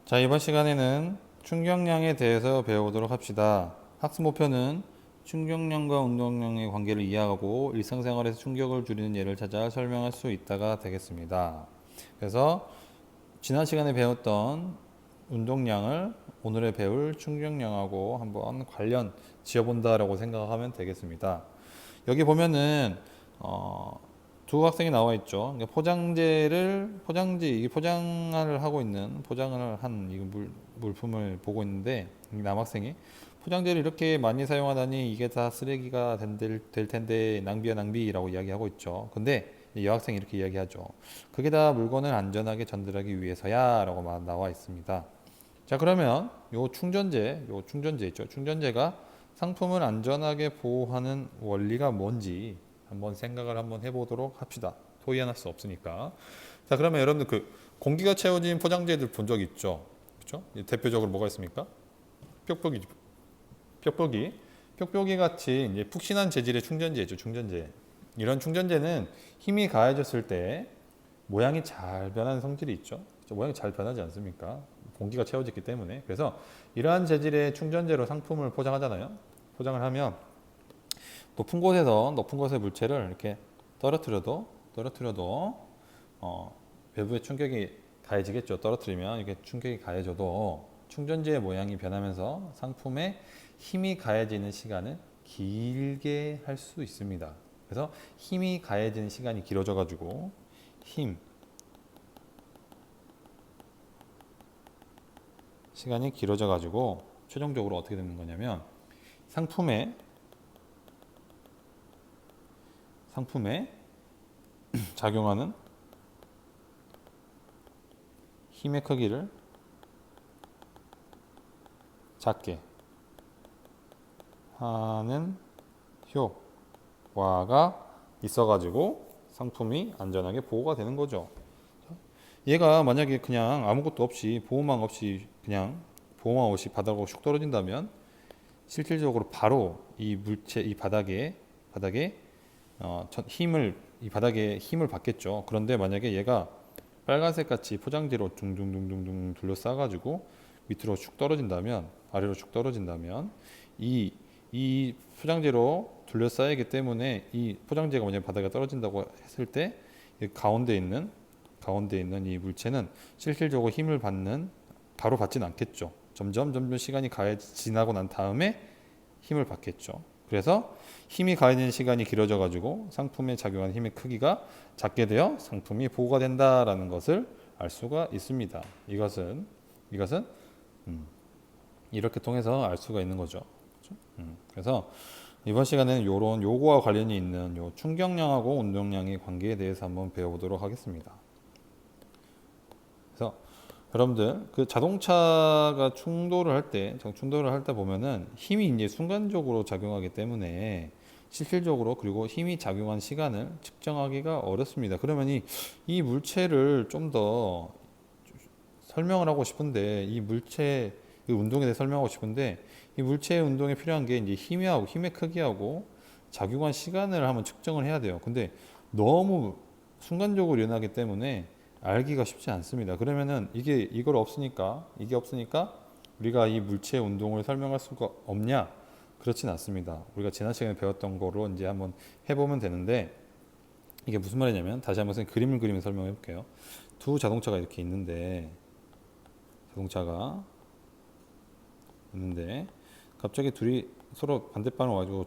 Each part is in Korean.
자, 이번 시간에는 충격량에 대해서 배워보도록 합시다. 학습 목표는 충격량과 운동량의 관계를 이해하고 일상생활에서 충격을 줄이는 예를 찾아 설명할 수 있다가 되겠습니다. 그래서 지난 시간에 배웠던 운동량을 오늘에 배울 충격량하고 한번 관련 지어본다라고 생각하면 되겠습니다. 여기 보면은 두 학생이 나와 있죠. 그러니까 이게 포장을 하고 있는 포장을 한 이 물품을 보고 있는데 이 남학생이 포장재를 이렇게 많이 사용하다니 이게 다 쓰레기가 될 텐데 낭비야 낭비라고 이야기하고 있죠. 근데 이 여학생이 이렇게 이야기하죠. 그게 다 물건을 안전하게 전달하기 위해서야라고 나와 있습니다. 자, 그러면 요 충전재 있죠. 충전재가 상품을 안전하게 보호하는 원리가 뭔지 한번 생각을 한번 해보도록 합시다. 토의할 수 없으니까. 자, 그러면 여러분들 그 공기가 채워진 포장재들 본 적 있죠? 그렇죠? 대표적으로 뭐가 있습니까? 뾱뾱이, 뾱뾱이, 뾱뾱이 같이 이제 푹신한 재질의 충전재죠. 충전재. 이런 충전재는 힘이 가해졌을 때 모양이 잘 변하는 성질이 있죠. 모양이 잘 변하지 않습니까? 공기가 채워졌기 때문에. 그래서 이러한 재질의 충전재로 상품을 포장하잖아요. 포장을 하면 높은 곳의 물체를 이렇게 떨어뜨려도 외부의 충격이 가해지겠죠. 떨어뜨리면 이게 충격이 가해져도 충전재의 모양이 변하면서 상품에 힘이 가해지는 시간을 길게 할 수 있습니다. 그래서 힘이 가해지는 시간이 길어져 가지고 시간이 길어져 가지고 최종적으로 어떻게 되는 거냐면 상품에 작용하는 힘의 크기를 작게 하는 효과가 있어가지고 상품이 안전하게 보호가 되는 거죠. 얘가 만약에 그냥 아무것도 없이 보호막 없이 바닥으로 슉 떨어진다면 실질적으로 바로 이 물체 이 바닥에 이 바닥에 힘을 받겠죠. 그런데 만약에 얘가 빨간색 같이 포장지로 둥둥둥둥둥 둘러싸가지고 밑으로 쭉 떨어진다면 아래로 쭉 떨어진다면 이 포장지로 둘러싸이기 때문에 이 포장지가 만약에 바닥에 떨어진다고 했을 때 가운데 있는 이 물체는 실질적으로 힘을 바로 받지는 않겠죠. 점점 시간이 지나고 난 다음에 힘을 받겠죠. 그래서 힘이 가해지는 시간이 길어져 가지고 상품에 작용하는 힘의 크기가 작게 되어 상품이 보호가 된다라는 것을 알 수가 있습니다. 이것은 이렇게 통해서 알 수가 있는 거죠. 그래서 이번 시간에는 이런 요거와 관련이 있는 요 충격량하고 운동량의 관계에 대해서 한번 배워보도록 하겠습니다. 그래서 여러분들 그 자동차가 충돌을 할 때 보면은 힘이 이제 순간적으로 작용하기 때문에 실질적으로 그리고 힘이 작용한 시간을 측정하기가 어렵습니다. 그러면 이 물체를 좀 더 설명을 하고 싶은데 이 물체 그 운동에 대해 설명하고 싶은데 이 물체의 운동에 필요한 게 이제 힘의 크기하고 작용한 시간을 한번 측정을 해야 돼요. 근데 너무 순간적으로 일어나기 때문에 알기가 쉽지 않습니다. 그러면은 이게 없으니까 우리가 이 물체의 운동을 설명할 수가 없냐? 그렇진 않습니다. 우리가 지난 시간에 배웠던 거로 이제 한번 해보면 되는데 이게 무슨 말이냐면 다시 한번 그림을 그리면서 설명해 볼게요. 두 자동차가 이렇게 있는데 갑자기 둘이 서로 반대방으로 와가지고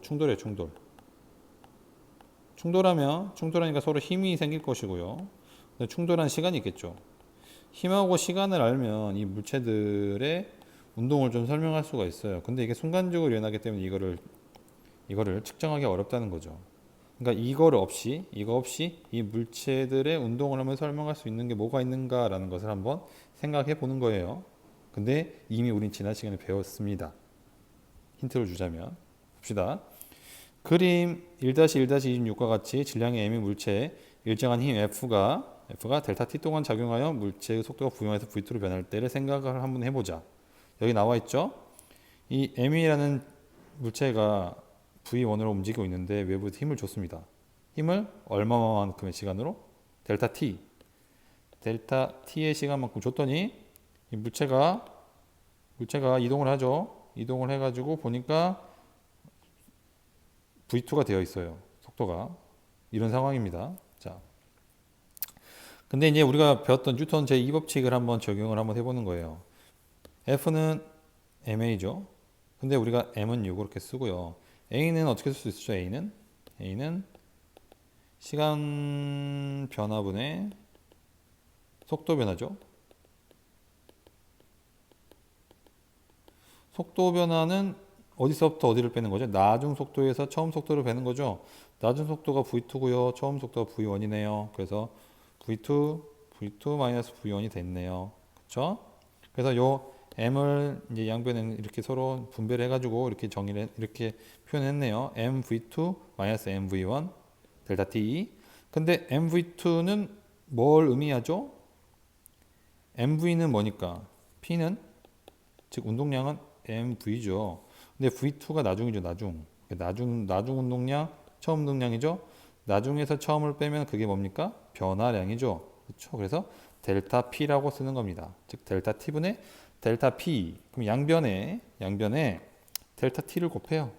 충돌하니까 서로 힘이 생길 것이고요. 충돌한 시간이 있겠죠. 힘하고 시간을 알면 이 물체들의 운동을 좀 설명할 수가 있어요. 근데 이게 순간적으로 일어나기 때문에 이거를 측정하기 어렵다는 거죠. 그러니까 이거 없이 이 물체들의 운동을 한번 설명할 수 있는 게 뭐가 있는가라는 것을 한번 생각해 보는 거예요. 근데 이미 우린 지난 시간에 배웠습니다. 힌트를 주자면 봅시다. 그림 1-1-26과 같이 질량의 m의 물체에 일정한 힘 F가 델타 t 동안 작용하여 물체의 속도가 v1에서 v2로 변할 때를 생각을 한번 해보자. 여기 나와 있죠. 이 m이라는 물체가 v1으로 움직이고 있는데 외부에서 힘을 줬습니다. 힘을 얼마만큼의 시간으로? 델타 t의 시간만큼 줬더니 이 물체가 이동을 하죠. 이동을 해가지고 보니까 V2가 되어 있어요. 속도가. 이런 상황입니다. 자, 근데 이제 우리가 배웠던 뉴턴 제2법칙을 한번 적용을 한번 해보는 거예요. F는 ma죠. 근데 우리가 m은 6 이렇게 쓰고요. a는 어떻게 쓸 수 있죠? A는 시간 변화분의 속도 변화죠. 속도 변화는 어디서부터 어디를 빼는 거죠? 나중 속도에서 처음 속도를 빼는 거죠. 나중 속도가 V2고요. 처음 속도가 V1이네요. 그래서 V2, V2-V1이 됐네요. 그쵸? 그래서 요 M을 이제 양변에는 이렇게 서로 분배를 해가지고 이렇게 이렇게 표현했네요. MV2-MV1 델타 T. 근데 MV2는 뭘 의미하죠? MV는 뭐니까? P는 즉 운동량은 MV죠. 근데 V2가 나중이죠, 나중. 나중 운동량, 처음 운동량이죠. 나중에서 처음을 빼면 그게 뭡니까? 변화량이죠. 그렇죠? 그래서 델타 P라고 쓰는 겁니다. 즉 델타 T분의 델타 P. 그럼 양변에 델타 T를 곱해요.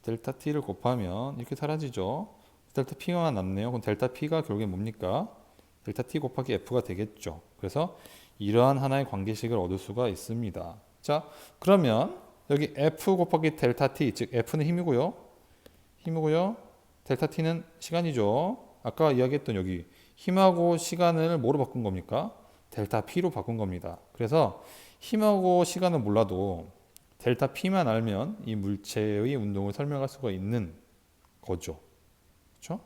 델타 T를 곱하면 이렇게 사라지죠. 델타 P가 남네요. 그럼 델타 P가 결국에 뭡니까? 델타 T 곱하기 F가 되겠죠. 그래서 이러한 하나의 관계식을 얻을 수가 있습니다. 자, 그러면 여기 F 곱하기 델타 T, 즉 F는 힘이고요. 델타 T는 시간이죠. 아까 이야기했던 여기 힘하고 시간을 뭐로 바꾼 겁니까? 델타 P로 바꾼 겁니다. 그래서 힘하고 시간을 몰라도 델타 P만 알면 이 물체의 운동을 설명할 수가 있는 거죠. 그렇죠?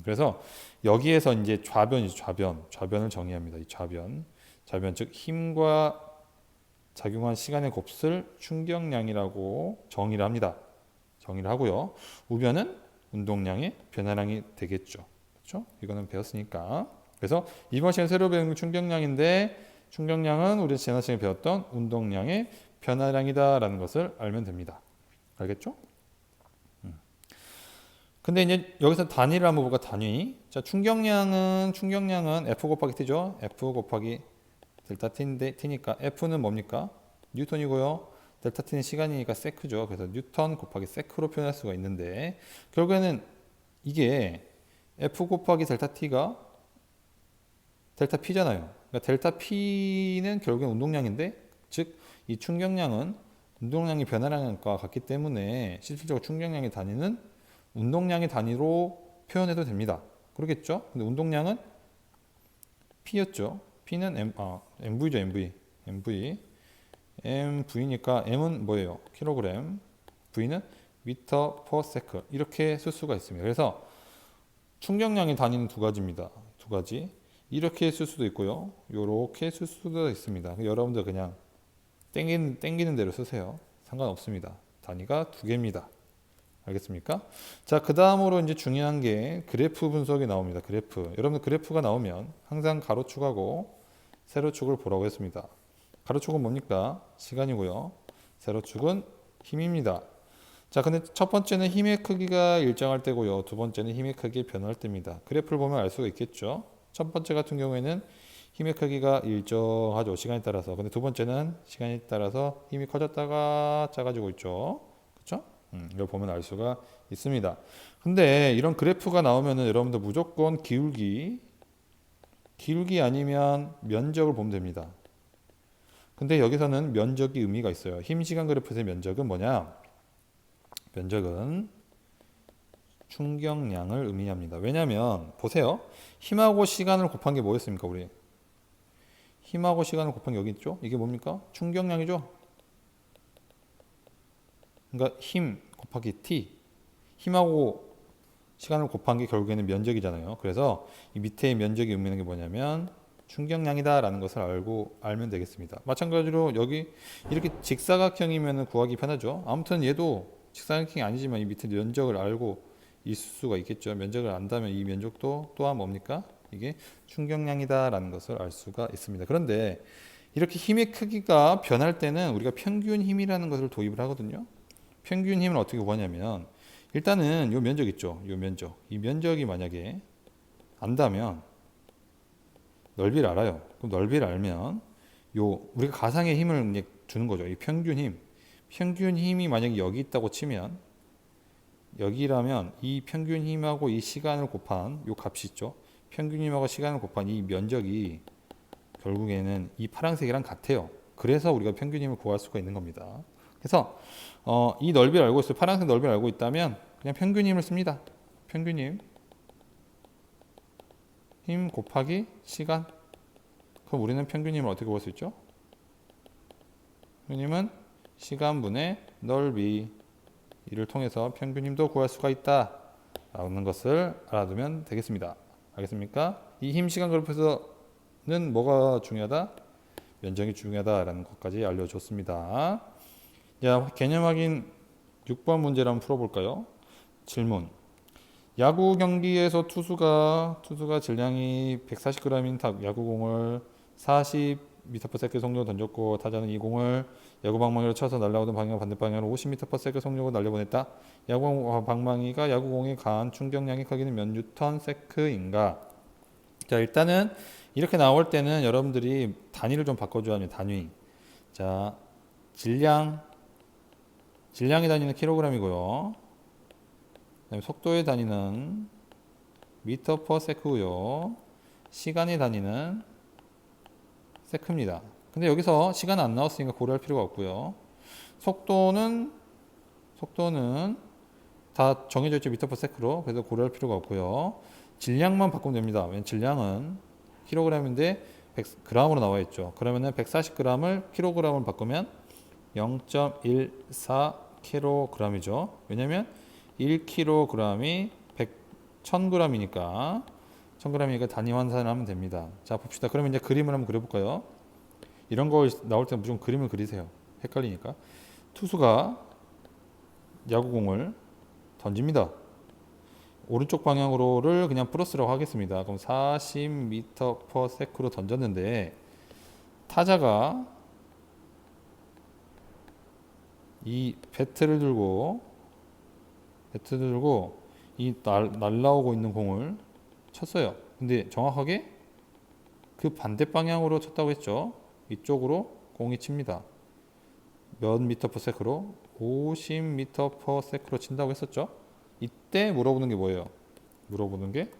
그래서 여기에서 이제 좌변을 정의합니다. 이 좌변 즉 힘과 작용한 시간의 곱슬 충격량이라고 정의를 합니다. 정의를 하고요. 우변은 운동량의 변화량이 되겠죠. 그렇죠? 이거는 배웠으니까. 그래서 이번 시간 새로 배운 충격량인데 충격량은 우리 지난 시간에 배웠던 운동량의 변화량이다라는 것을 알면 됩니다. 알겠죠? 근데 이제 여기서 단위를 한번 볼까? 단위. 자, 충격량은 F 곱하기 T죠. F 곱하기 델타 T니까 F는 뭡니까? 뉴턴이고요. 델타 T는 시간이니까 세크죠. 그래서 뉴턴 곱하기 세크로 표현할 수가 있는데 결국에는 이게 F 곱하기 델타 T가 델타 P잖아요. 그러니까 델타 P는 결국엔 운동량인데 즉 이 충격량은 운동량이 변화량과 같기 때문에 실질적으로 충격량의 단위는 운동량의 단위로 표현해도 됩니다. 그렇겠죠? 근데 운동량은 P였죠. P는 MV죠, MV니까 M은 뭐예요? 킬로그램, V는 미터 퍼 세컨 이렇게 쓸 수가 있습니다. 그래서 충격량의 단위는 두 가지입니다. 두 가지. 이렇게 쓸 수도 있고요. 이렇게 쓸 수도 있습니다. 여러분들 그냥 땡기는 대로 쓰세요. 상관없습니다. 단위가 두 개입니다. 알겠습니까? 자, 그 다음으로 이제 중요한 게 그래프 분석이 나옵니다. 그래프. 여러분 그래프가 나오면 항상 가로축하고 세로축을 보라고 했습니다. 가로축은 뭡니까? 시간이고요. 세로축은 힘입니다. 자, 근데 첫 번째는 힘의 크기가 일정할 때고요. 두 번째는 힘의 크기가 변할 때입니다. 그래프를 보면 알 수가 있겠죠. 첫 번째 같은 경우에는 힘의 크기가 일정하죠. 시간에 따라서. 근데 두 번째는 시간에 따라서 힘이 커졌다가 작아지고 있죠. 그렇죠? 이걸 보면 알 수가 있습니다. 근데 이런 그래프가 나오면은 여러분들 무조건 기울기 아니면 면적을 보면 됩니다. 근데 여기서는 면적이 의미가 있어요. 힘 시간 그래프의 면적은 뭐냐? 면적은 충격량을 의미합니다. 왜냐하면 보세요. 힘하고 시간을 곱한 게 뭐였습니까? 우리 힘하고 시간을 곱한 게 여기 있죠? 이게 뭡니까? 충격량이죠? 그러니까 힘 곱하기 T 힘하고 시간을 곱한 게 결국에는 면적이잖아요. 그래서 이 밑에 면적이 의미하는 게 뭐냐면 충격량이다 라는 것을 알면 되겠습니다. 마찬가지로 여기 이렇게 직사각형이면 구하기 편하죠. 아무튼 얘도 직사각형이 아니지만 이 밑에 면적을 알고 있을 수가 있겠죠. 면적을 안다면 이 면적도 또한 뭡니까? 이게 충격량이다 라는 것을 알 수가 있습니다. 그런데 이렇게 힘의 크기가 변할 때는 우리가 평균 힘이라는 것을 도입을 하거든요. 평균 힘은 어떻게 구하냐면 일단은 요 면적 있죠. 요 면적. 이 면적이 만약에 안다면 넓이를 알아요. 그럼 넓이를 알면 우리가 가상의 힘을 이제 주는 거죠. 이 평균 힘. 평균 힘이 만약에 여기 있다고 치면 여기라면 이 평균 힘하고 이 시간을 곱한 요 값이 있죠. 평균 힘하고 시간을 곱한 이 면적이 결국에는 이 파란색이랑 같아요. 그래서 우리가 평균 힘을 구할 수가 있는 겁니다. 그래서 이 넓이를 알고 있어요. 파란색 넓이를 알고 있다면 그냥 평균 힘을 씁니다. 평균 힘 곱하기 시간. 그럼 우리는 평균 힘을 어떻게 구할 수 있죠? 평균 힘은 시간분의 넓이, 이를 통해서 평균 힘도 구할 수가 있다 라는 것을 알아두면 되겠습니다. 알겠습니까? 이 힘 시간 그래프에서는 뭐가 중요하다? 면적이 중요하다라는 것까지 알려줬습니다. 자, 개념 확인 6번 문제를 한번 풀어볼까요? 질문. 야구 경기에서 투수가 질량이 140g인 야구공을 40m/s 속력으로 던졌고 타자는 이 공을 야구 방망이로 쳐서 날아오던 방향 반대 방향으로 50m/s 속력으로 날려보냈다. 야구 방망이가 야구공에 가한 충격량의 크기는 몇 뉴턴 세크인가? 자, 일단은 이렇게 나올 때는 여러분들이 단위를 좀 바꿔줘야 합니다. 단위. 자, 질량의 단위는 킬로그램이고요. 그다음에 속도의 단위는 미터 퍼 세크고요. 시간의 단위는 세크입니다. 근데 여기서 시간 안 나왔으니까 고려할 필요가 없고요. 속도는 다 정해져 있죠. 미터 퍼 세크로. 그래서 고려할 필요가 없고요. 질량만 바꾸면 됩니다. 왜냐면 질량은 킬로그램인데 100g으로 나와 있죠. 그러면은 140g을 킬로그램을 바꾸면 0.14kg이죠. 왜냐면 1kg이 1000g이니까 1000g이니까 단위 환산하면 됩니다. 자, 봅시다. 그러면 이제 그림을 한번 그려볼까요? 이런 거 나올 때 무조건 그림을 그리세요. 헷갈리니까. 투수가 야구공을 던집니다. 오른쪽 방향으로를 그냥 플러스라고 하겠습니다. 그럼 40m/s로 던졌는데 타자가 이 배트를 들고 이 날라오고 있는 공을 쳤어요. 근데 정확하게 그 반대 방향으로 쳤다고 했죠. 이쪽으로 공이 칩니다. 몇 m/s로? 50m/s로 친다고 했었죠. 이때 물어보는 게 뭐예요? 물어보는 게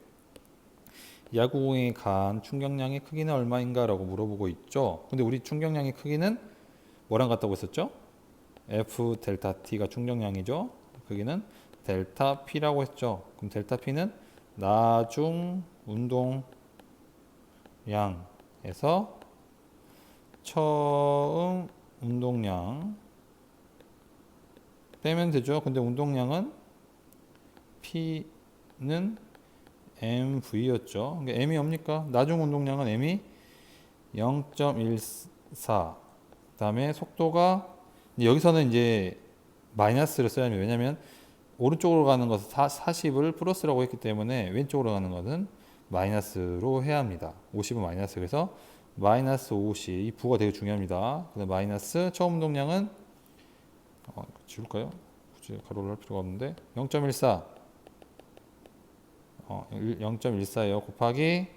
야구공에 가한 충격량의 크기는 얼마인가 라고 물어보고 있죠. 근데 우리 충격량의 크기는 뭐랑 같다고 했었죠? F 델타 T가 충격량이죠. 크기는 델타 P라고 했죠. 그럼 델타 P는 나중 운동량에서 처음 운동량 빼면 되죠. 근데 운동량은 P는 MV였죠. 그러니까 M이 뭡니까? 나중 운동량은 M이 0.14. 그다음에 속도가 여기서는 이제 마이너스를 써야 합니다. 왜냐하면 오른쪽으로 가는 것은 40을 플러스라고 했기 때문에 왼쪽으로 가는 것은 마이너스로 해야 합니다. 50은 마이너스. 그래서 마이너스 50. 이 부가 되게 중요합니다. 그다음 마이너스 처음 운동량은 지울까요? 굳이 가로를 할 필요가 없는데 0.14. 0.14예요. 곱하기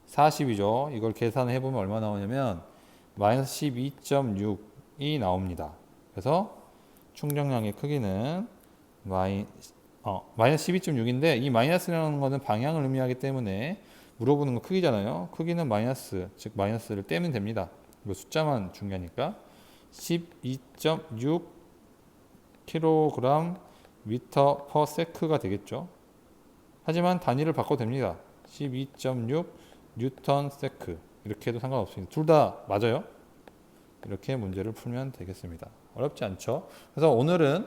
40이죠. 이걸 계산해 보면 얼마 나오냐면 마이너스 12.6이 나옵니다. 그래서 충격량의 크기는 마이너스 12.6인데 이 마이너스라는 것은 방향을 의미하기 때문에 물어보는 건 크기잖아요. 크기는 마이너스, 즉 마이너스를 떼면 됩니다. 이거 숫자만 중요하니까 12.6 kg 미터 퍼 세크가 되겠죠. 하지만 단위를 바꿔도 됩니다. 12.6 뉴턴 세크 이렇게 해도 상관없습니다. 둘 다 맞아요. 이렇게 문제를 풀면 되겠습니다. 어렵지 않죠? 그래서 오늘은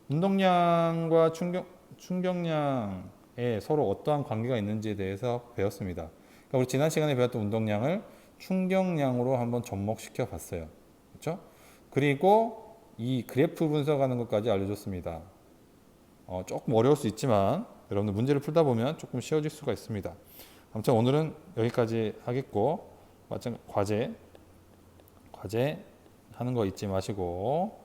운동량과 충격량에 서로 어떠한 관계가 있는지에 대해서 배웠습니다. 그러니까 우리 지난 시간에 배웠던 운동량을 충격량으로 한번 접목시켜 봤어요. 그렇죠? 그리고 이 그래프 분석하는 것까지 알려줬습니다. 조금 어려울 수 있지만 여러분들 문제를 풀다 보면 조금 쉬워질 수가 있습니다. 아무튼 오늘은 여기까지 하겠고 과제 하는 거 잊지 마시고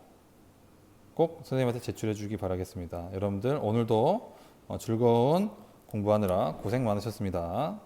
꼭 선생님한테 제출해 주기 바라겠습니다. 여러분들 오늘도 즐거운 공부하느라 고생 많으셨습니다.